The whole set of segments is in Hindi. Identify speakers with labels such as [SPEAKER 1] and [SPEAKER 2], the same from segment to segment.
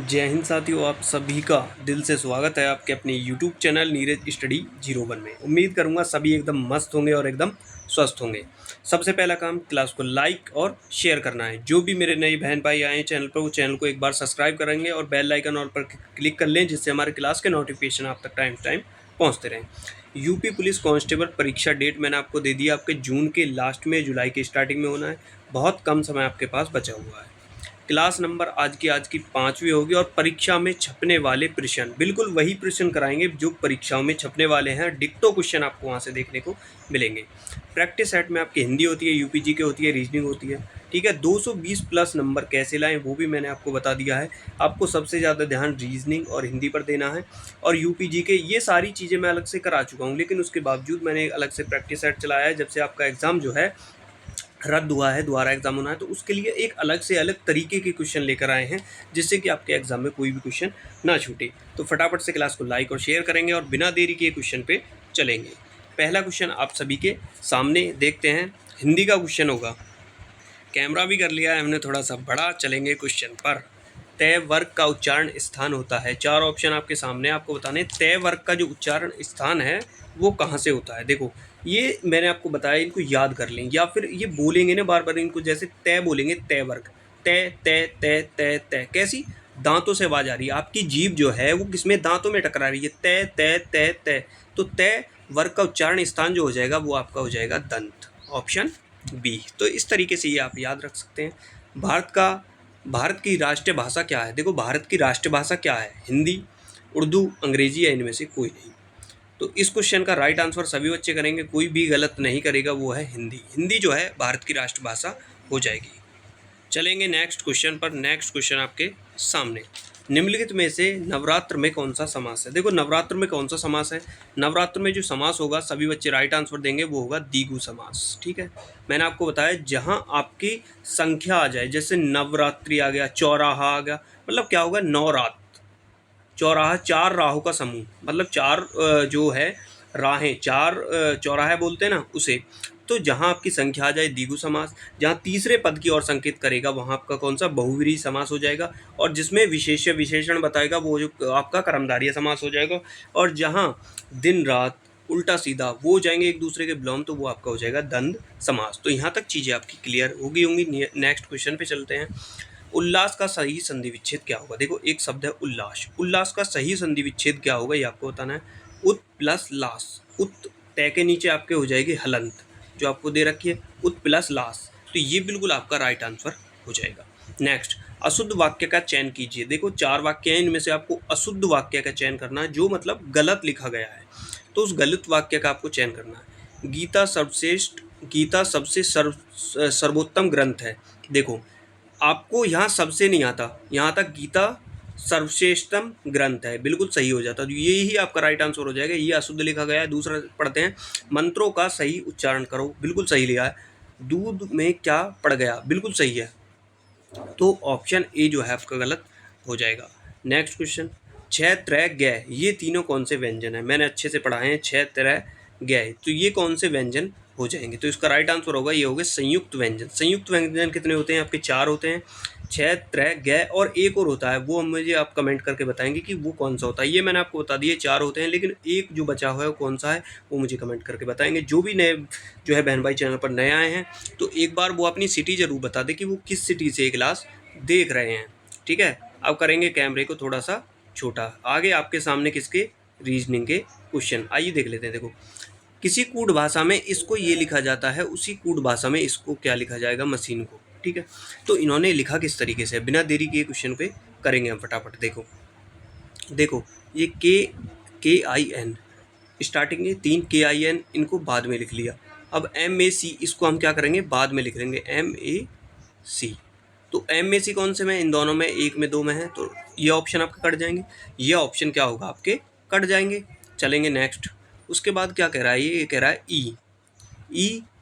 [SPEAKER 1] जय हिंद साथियों, आप सभी का दिल से स्वागत है आपके अपने YouTube चैनल नीरज स्टडी 01 में। उम्मीद करूंगा सभी एकदम मस्त होंगे और एकदम स्वस्थ होंगे। सबसे पहला काम क्लास को लाइक और शेयर करना है। जो भी मेरे नए बहन भाई आए हैं चैनल पर, वो चैनल को एक बार सब्सक्राइब करेंगे और बेल आइकन ऑल पर क्लिक कर लें, जिससे हमारे क्लास के नोटिफिकेशन आप तक टाइम टाइम पहुँचते रहें। यूपी पुलिस कांस्टेबल परीक्षा डेट मैंने आपको दे दिया, आपके जून के लास्ट में जुलाई के स्टार्टिंग में होना है। बहुत कम समय आपके पास बचा हुआ है। क्लास नंबर आज की 5वीं होगी और परीक्षा में छपने वाले प्रश्न बिल्कुल वही प्रश्न कराएंगे जो परीक्षाओं में छपने वाले हैं। डिक्टो क्वेश्चन आपको वहाँ से देखने को मिलेंगे। प्रैक्टिस सेट में आपकी हिंदी होती है, यूपीजी के होती है, रीजनिंग होती है। ठीक है, 220 प्लस नंबर कैसे लाएं वो भी मैंने आपको बता दिया है। आपको सबसे ज़्यादा ध्यान रीजनिंग और हिंदी पर देना है। और यूपीजी के ये सारी चीज़ें मैं अलग से करा चुका हूँ, लेकिन उसके बावजूद मैंने अलग से प्रैक्टिस सेट चलाया है। जब से आपका एग्ज़ाम जो है रद्द हुआ है, दोबारा एग्जाम होना है, तो उसके लिए एक अलग से अलग तरीके के क्वेश्चन लेकर आए हैं, जिससे कि आपके एग्जाम में कोई भी क्वेश्चन ना छूटे। तो फटाफट से क्लास को लाइक और शेयर करेंगे और बिना देरी के क्वेश्चन पे चलेंगे। पहला क्वेश्चन आप सभी के सामने देखते हैं। हिंदी का क्वेश्चन होगा। कैमरा भी कर लिया है हमने थोड़ा सा बड़ा। चलेंगे क्वेश्चन पर। तय वर्ग का उच्चारण स्थान होता है। 4 ऑप्शन आपके सामने, आपको बताने तय वर्ग का जो उच्चारण स्थान है वो कहाँ से होता है। देखो, ये मैंने आपको बताया, इनको याद कर लें या फिर ये बोलेंगे ना बार बार इनको, जैसे तय बोलेंगे, तय वर्ग, तय तय तय तय तय। कैसी? दांतों से आवाज़ आ रही है, आपकी जीभ जो है वो किसमें, दांतों में टकरा रही है। तय तय तय तय। तो तय वर्ग का उच्चारण स्थान जो हो जाएगा वो आपका हो जाएगा दंत, ऑप्शन बी। तो इस तरीके से ये आप याद रख सकते हैं। भारत की राष्ट्रीय भाषा क्या है। देखो, भारत की राष्ट्रीय भाषा क्या है? हिंदी, उर्दू, अंग्रेजी या इनमें से कोई नहीं। तो इस क्वेश्चन का राइट आंसर सभी बच्चे करेंगे, कोई भी गलत नहीं करेगा, वो है हिंदी। हिंदी जो है भारत की राष्ट्रभाषा हो जाएगी। चलेंगे नेक्स्ट क्वेश्चन पर। नेक्स्ट क्वेश्चन आपके सामने। निम्नलिखित में से नवरात्र में कौन सा समास है। देखो, नवरात्र में कौन सा समास है। नवरात्र में जो समास होगा, सभी बच्चे राइट आंसर देंगे, वो होगा द्विगु समास। ठीक है, मैंने आपको बताया जहां आपकी संख्या आ जाए, जैसे नवरात्रि आ गया, चौराहा आ गया, मतलब क्या होगा, 9 रात। चौराहा 4 राहों का समूह, मतलब 4 जो है राहें, 4 चौराहे बोलते हैं ना उसे। तो जहाँ आपकी संख्या आ जाए द्विगु समास, जहाँ तीसरे पद की ओर संकेत करेगा वहाँ आपका कौन सा, बहुव्रीहि समास हो जाएगा। और जिसमें विशेष्य विशेषण बताएगा वो जो आपका कर्मधारय समास हो जाएगा। और जहाँ दिन रात उल्टा सीधा वो हो जाएंगे एक दूसरे के विलोम, तो वो आपका हो जाएगा द्वंद्व समास। तो यहाँ तक चीज़ें आपकी क्लियर होगी होंगी। नेक्स्ट क्वेश्चन पे चलते हैं। उल्लास का सही संधि विच्छेद क्या होगा। देखो, एक शब्द है उल्लास, उल्लास का सही संधि विच्छेद क्या होगा ये आपको बताना है। उत प्लस लास। उत तय के नीचे आपके हो जाएगी हलंत, जो आपको दे रखी है, उत प्लस लास। तो ये बिल्कुल आपका राइट आंसर हो जाएगा। नेक्स्ट, अशुद्ध वाक्य का चयन कीजिए। देखो, 4 वाक्य हैं, इनमें से आपको अशुद्ध वाक्य का चयन करना है, जो मतलब गलत लिखा गया है। तो उस गलत वाक्य का आपको चयन करना है। गीता सबसे सर्वोत्तम ग्रंथ है। देखो, आपको यहाँ सबसे नहीं आता, यहाँ तक गीता सर्वश्रेष्ठतम ग्रंथ है, बिल्कुल सही हो जाता। तो ये ही आपका राइट आंसर हो जाएगा। ये अशुद्ध लिखा गया है। दूसरा पढ़ते हैं, मंत्रों का सही उच्चारण करो, बिल्कुल सही लिखा है। दूध में क्या पड़ गया, बिल्कुल सही है। तो ऑप्शन ए जो है आपका गलत हो जाएगा। नेक्स्ट क्वेश्चन, छह त्रय गय, ये तीनों कौन से व्यंजन है। मैंने अच्छे से पढ़ाए हैं, छह त्रय गय, तो ये कौन से व्यंजन हो जाएंगे। तो इसका राइट आंसर होगा, ये होगा संयुक्त व्यंजन। संयुक्त व्यंजन कितने होते हैं आपके, 4 होते हैं, छह त्रय गय, और एक और होता है, वो मुझे आप कमेंट करके बताएंगे कि वो कौन सा होता है। ये मैंने आपको बता दिए 4 होते हैं, लेकिन एक जो बचा हुआ है वो कौन सा है, वो मुझे कमेंट करके बताएंगे। जो भी नए जो है बहन भाई चैनल पर नए आए हैं, तो एक बार वो अपनी सिटी जरूर बता दें कि वो किस सिटी से ये क्लास देख रहे हैं। ठीक है, अब करेंगे कैमरे को थोड़ा सा छोटा। आगे आपके सामने किसके, रीजनिंग के क्वेश्चन, आइए देख लेते हैं। देखो, किसी कूट भाषा में इसको ये लिखा जाता है, उसी कूट भाषा में इसको क्या लिखा जाएगा, मशीन को। ठीक है, तो इन्होंने लिखा किस तरीके से, बिना देरी के क्वेश्चन पे करेंगे हम फटाफट। देखो, ये के आई एन स्टार्टिंग में 3 के आई एन, इनको बाद में लिख लिया। अब एम ए सी, इसको हम क्या करेंगे, बाद में लिख लेंगे, एम ए सी। तो एम में सी कौन से में, इन दोनों में, एक में 2 में है, तो ये ऑप्शन आपके कट जाएंगे। ये ऑप्शन क्या होगा, आपके कट जाएंगे। चलेंगे नेक्स्ट। उसके बाद क्या कह रहा है, ये कह रहा है ई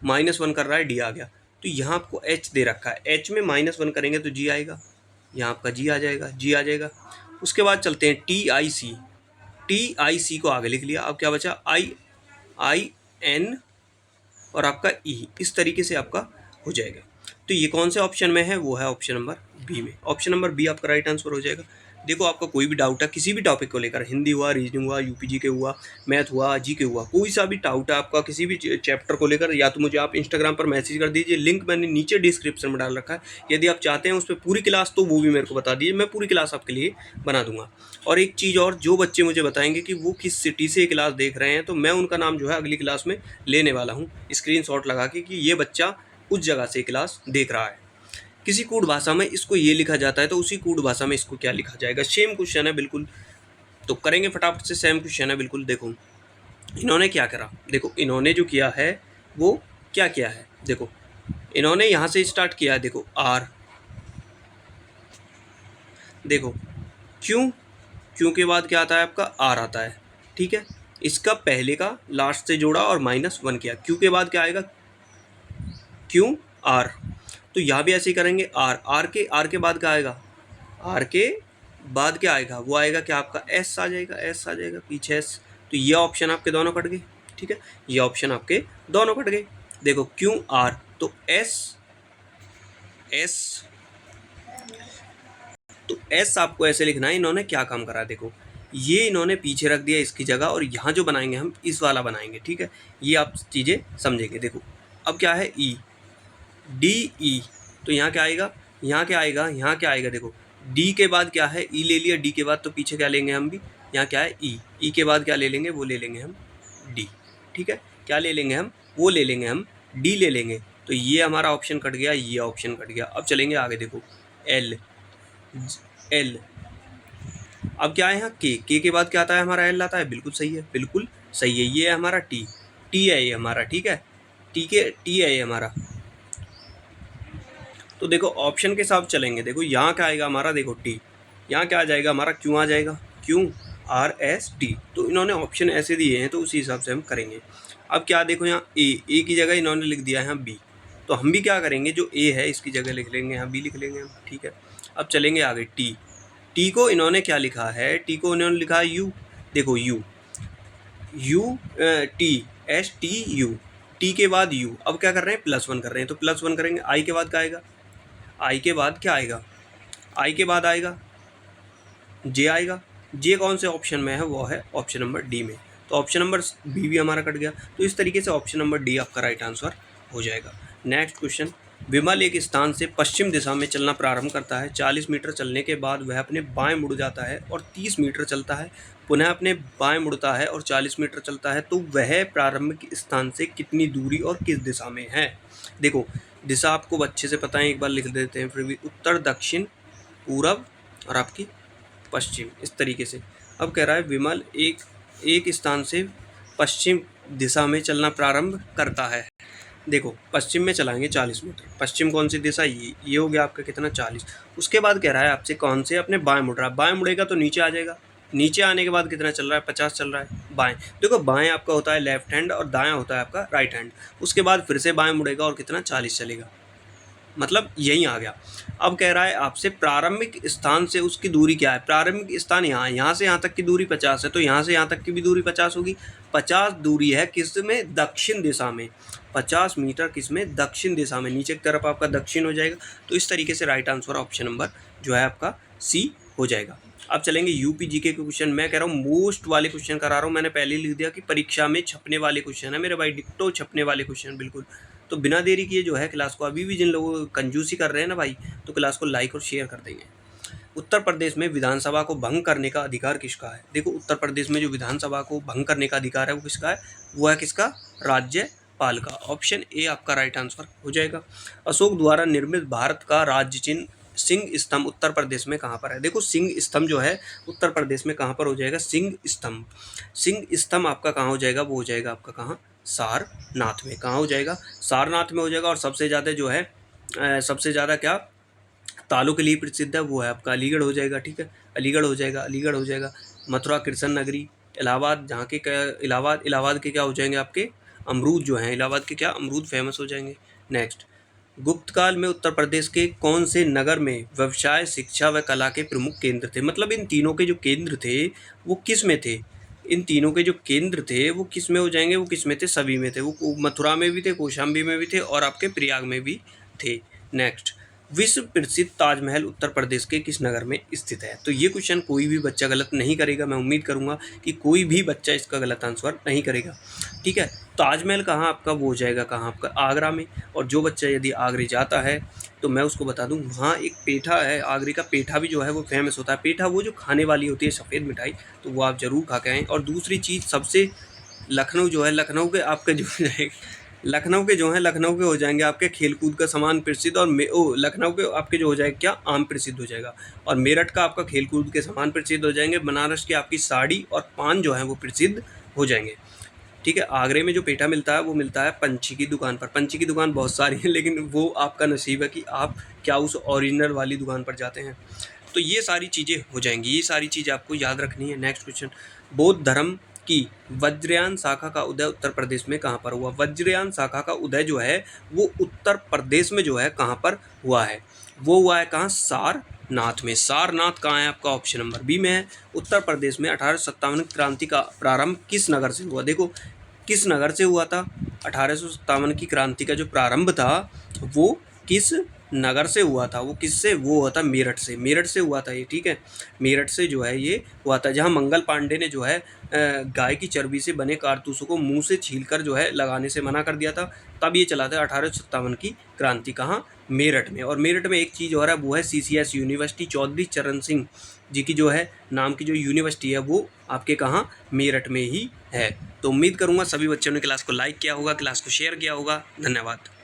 [SPEAKER 1] -1 कर रहा है, डी आ गया। तो यहाँ आपको एच दे रखा है, एच में -1 करेंगे तो जी आएगा, यहाँ आपका जी आ जाएगा, जी आ जाएगा। उसके बाद चलते हैं टी आई सी को आगे लिख लिया। अब क्या बचा, आई एन और आपका ई, इस तरीके से आपका हो जाएगा। तो ये कौन से ऑप्शन में है, वो है ऑप्शन नंबर बी में। ऑप्शन नंबर बी आपका राइट आंसर हो जाएगा। देखो आपका कोई भी डाउट है किसी भी टॉपिक को लेकर, हिंदी हुआ, रीजनिंग हुआ, यूपीजी के हुआ, मैथ हुआ, जी के हुआ, कोई सा भी डाउट है आपका किसी भी चैप्टर को लेकर, या तो मुझे आप इंस्टाग्राम पर मैसेज कर दीजिए, लिंक मैंने नीचे डिस्क्रिप्शन में डाल रखा है। यदि आप चाहते हैं उस पर पूरी क्लास तो वो भी मेरे को बता दीजिए, मैं पूरी क्लास आपके लिए बना दूंगा। और एक चीज़ और, जो बच्चे मुझे बताएंगे कि वो किस सिटी से क्लास देख रहे हैं, तो मैं उनका नाम जो है अगली क्लास में लेने वाला हूँ स्क्रीनशॉट लगा के कि ये बच्चा उस जगह से क्लास देख रहा है। किसी कूट भाषा में इसको ये लिखा जाता है तो उसी कूट भाषा में इसको क्या लिखा जाएगा। सेम क्वेश्चन है बिल्कुल, तो करेंगे फटाफट से। सेम क्वेश्चन है बिल्कुल। देखो इन्होंने क्या करा, देखो इन्होंने जो किया है वो क्या किया है। देखो इन्होंने यहाँ से स्टार्ट किया है, देखो आर, देखो क्यों, क्यों के बाद क्या आता है आपका आर आता है, ठीक है। इसका पहले का लास्ट से जोड़ा और -1 किया, क्यों के बाद क्या आएगा, क्यों आर। तो यहाँ भी ऐसे ही करेंगे, आर के बाद क्या आएगा, आर के बाद क्या आएगा, वो आएगा क्या आपका एस आ जाएगा, एस आ जाएगा पीछे एस। तो ये ऑप्शन आपके दोनों कट गए, ठीक है, ये ऑप्शन आपके दोनों कट गए। देखो क्यों आर, तो एस एस, तो एस आपको ऐसे लिखना है। इन्होंने क्या काम करा, देखो ये इन्होंने पीछे रख दिया इसकी जगह, और यहाँ जो बनाएंगे हम इस वाला बनाएंगे, ठीक है। ये आप चीज़ें समझेंगे। देखो अब क्या है ई, डी ई, तो यहाँ क्या आएगा, यहाँ क्या आएगा, यहाँ क्या आएगा। देखो डी के बाद क्या है, ई ले लिया, डी के बाद तो पीछे क्या लेंगे हम भी, यहाँ क्या है ई, ई के बाद क्या ले लेंगे, वो ले लेंगे हम डी, ठीक है। क्या ले लेंगे हम, वो ले लेंगे हम डी ले लेंगे। तो ये हमारा ऑप्शन कट गया, ये ऑप्शन कट गया। अब चलेंगे आगे, देखो एल, एल, अब क्या है यहाँ के के बाद क्या आता है हमारा एल आता है, बिल्कुल सही है, बिल्कुल सही है। ये है हमारा टी, टी है ये हमारा, ठीक है, टी है ये हमारा। तो देखो ऑप्शन के साथ चलेंगे, देखो यहाँ क्या आएगा हमारा, देखो टी, यहाँ क्या आ जाएगा हमारा, क्यों आ जाएगा, क्यों आर एस टी। तो इन्होंने ऑप्शन ऐसे दिए हैं तो उसी हिसाब से हम करेंगे। अब क्या देखो यहाँ ए की जगह इन्होंने लिख दिया है यहाँ बी, तो हम भी क्या करेंगे, जो ए है इसकी जगह लिख लेंगे, यहाँ बी लिख लेंगे हम, ठीक है। अब चलेंगे आगे, टी, टी को इन्होंने क्या लिखा है, टी को इन्होंने लिखा है यू, देखो you, U T S T U, T के बाद यू। अब क्या कर रहे हैं, +1 कर रहे हैं, तो +1 करेंगे। आई के बाद क्या आएगा, आई के बाद क्या आएगा, आई के बाद आएगा जे आएगा। जे कौन से ऑप्शन में है, वो है ऑप्शन नंबर डी में। तो ऑप्शन नंबर बी भी हमारा कट गया। तो इस तरीके से ऑप्शन नंबर डी आपका राइट आंसर हो जाएगा। नेक्स्ट क्वेश्चन, विमल एक स्थान से पश्चिम दिशा में चलना प्रारंभ करता है। 40 मीटर चलने के बाद वह अपने बाएं मुड़ जाता है और 30 मीटर चलता है, पुनः अपने बाएं मुड़ता है और 40 मीटर चलता है। तो वह प्रारंभिक स्थान से कितनी दूरी और किस दिशा में है। देखो दिशा आपको अच्छे से पता है, एक बार लिख देते हैं फिर भी, उत्तर, दक्षिण, पूरब और आपकी पश्चिम, इस तरीके से। अब कह रहा है विमल एक स्थान से पश्चिम दिशा में चलना प्रारंभ करता है। देखो पश्चिम में चलाएंगे 40 मीटर, पश्चिम कौन सी दिशा, ये हो गया आपका कितना 40। उसके बाद कह रहा है आपसे कौन से अपने बाएं मुड़ रहा है, बाएं मुड़ेगा तो नीचे आ जाएगा, नीचे आने के बाद कितना चल रहा है, 50 चल रहा है बाएं। देखो बाएं आपका होता है लेफ्ट हैंड और दायां होता है आपका राइट हैंड। उसके बाद फिर से बाएं मुड़ेगा और कितना 40 चलेगा, मतलब यही आ गया। अब कह रहा है आपसे प्रारंभिक स्थान से उसकी दूरी क्या है। प्रारंभिक स्थान यहाँ से यहाँ तक की दूरी 50 है, तो यहाँ से यहाँ तक की भी दूरी 50 होगी। 50 दूरी है किस में, दक्षिण दिशा में। 50 मीटर किस में, दक्षिण दिशा में, नीचे की तरफ आपका दक्षिण हो जाएगा। तो इस तरीके से राइट आंसर ऑप्शन नंबर जो है आपका सी हो जाएगा। अब चलेंगे यूपी जीके के क्वेश्चन। मैं कह रहा हूँ मोस्ट वाले क्वेश्चन करा रहा हूँ, मैंने पहले लिख दिया कि परीक्षा में छपने वाले क्वेश्चन है मेरे भाई, डिक्टो छपने वाले क्वेश्चन बिल्कुल। तो बिना देरी किए जो है क्लास को, अभी भी जिन लोगों कंजूसी कर रहे हैं ना भाई, तो क्लास को लाइक और शेयर कर देंगे। उत्तर प्रदेश में विधानसभा को भंग करने का अधिकार किसका है। देखो उत्तर प्रदेश में जो विधानसभा को भंग करने का अधिकार है वो किसका है, वो है किसका, राज्यपाल का। ऑप्शन ए आपका राइट आंसर हो जाएगा। अशोक द्वारा निर्मित भारत का राज्य चिन्ह सिंह स्तंभ उत्तर प्रदेश में कहाँ पर है। देखो सिंह स्तंभ जो है उत्तर प्रदेश में कहाँ पर हो जाएगा, सिंह स्तंभ। सिंह स्तंभ आपका कहाँ हो जाएगा, वो हो जाएगा आपका कहाँ, सारनाथ में। कहाँ हो जाएगा, सारनाथ में हो जाएगा। और सबसे ज़्यादा जो है सबसे ज़्यादा क्या तालों के लिए प्रसिद्ध है, वो है आपका अलीगढ़ हो जाएगा, ठीक है, अलीगढ़ हो जाएगा, अलीगढ़ हो जाएगा। मथुरा, कृष्ण नगरी, इलाहाबाद, जहाँ के क्या, इलाहाबाद के क्या हो जाएंगे आपके अमरूद जो हैं, इलाहाबाद के क्या अमरूद फेमस हो जाएंगे। नेक्स्ट, गुप्त काल में उत्तर प्रदेश के कौन से नगर में व्यवसाय, शिक्षा व कला के प्रमुख केंद्र थे। मतलब इन तीनों के जो केंद्र थे वो किस में थे, इन तीनों के जो केंद्र थे वो किस में हो जाएंगे, वो किस में थे, सभी में थे। वो मथुरा में भी थे, कौशाम्बी में भी थे और आपके प्रयाग में भी थे। नेक्स्ट, विश्व प्रसिद्ध ताजमहल उत्तर प्रदेश के किस नगर में स्थित है? तो ये क्वेश्चन कोई भी बच्चा गलत नहीं करेगा। मैं उम्मीद करूँगा कि कोई भी बच्चा इसका गलत आंसर नहीं करेगा। ठीक है, ताजमहल कहाँ आपका वो हो जाएगा, कहाँ आपका आगरा में। और जो बच्चा यदि आगरे जाता है तो मैं उसको बता दूँ, वहाँ एक पेठा है, आगरे का पेठा भी जो है वो फेमस होता है। पेठा वो जो खाने वाली होती है सफ़ेद मिठाई, तो वो आप ज़रूर खा के आएँ। और दूसरी चीज़ सबसे, लखनऊ जो है, लखनऊ के आपके जो है लखनऊ के जो हैं, लखनऊ के हो जाएंगे आपके खेलकूद का सामान प्रसिद्ध। और लखनऊ के आपके जो हो जाएगा क्या, आम प्रसिद्ध हो जाएगा। और मेरठ का आपका खेलकूद के सामान प्रसिद्ध हो जाएंगे। बनारस की आपकी साड़ी और पान जो है वो प्रसिद्ध हो जाएंगे। ठीक है, आगरे में जो पेठा मिलता है वो मिलता है पंछी की दुकान पर। पंछी की दुकान बहुत सारी है, लेकिन वो आपका नसीब है कि आप क्या उस ओरिजिनल वाली दुकान पर जाते हैं। तो ये सारी चीज़ें हो जाएंगी, ये सारी चीज़ें आपको याद रखनी है। नेक्स्ट क्वेश्चन, बौद्ध धर्म की वज्रयान शाखा का उदय उत्तर प्रदेश में कहाँ पर हुआ? वज्रयान शाखा का उदय जो है वो उत्तर प्रदेश में जो है कहाँ पर हुआ है? वो हुआ है कहाँ? सारनाथ में। सारनाथ कहाँ है आपका? ऑप्शन नंबर बी में है, उत्तर प्रदेश में। 1857 क्रांति का प्रारंभ किस नगर से हुआ? देखो किस नगर से हुआ था? 1857 की क्रांति का जो प्रारंभ था वो किस नगर से हुआ था? वो किससे? वो हुआ था मेरठ से। मेरठ से हुआ था ये। ठीक है, मेरठ से जो है ये हुआ था, जहाँ मंगल पांडे ने जो है गाय की चर्बी से बने कारतूसों को मुंह से छीलकर जो है लगाने से मना कर दिया था। तब ये चला था 1857 की क्रांति। कहाँ? मेरठ में। और मेरठ में एक चीज़ और है, वो है CCS यूनिवर्सिटी। चौधरी चरण सिंह जी की जो है नाम की जो यूनिवर्सिटी है वो आपके कहाँ? मेरठ में ही है। तो उम्मीद करूँगा सभी बच्चों ने क्लास को लाइक किया होगा, क्लास को शेयर किया होगा। धन्यवाद।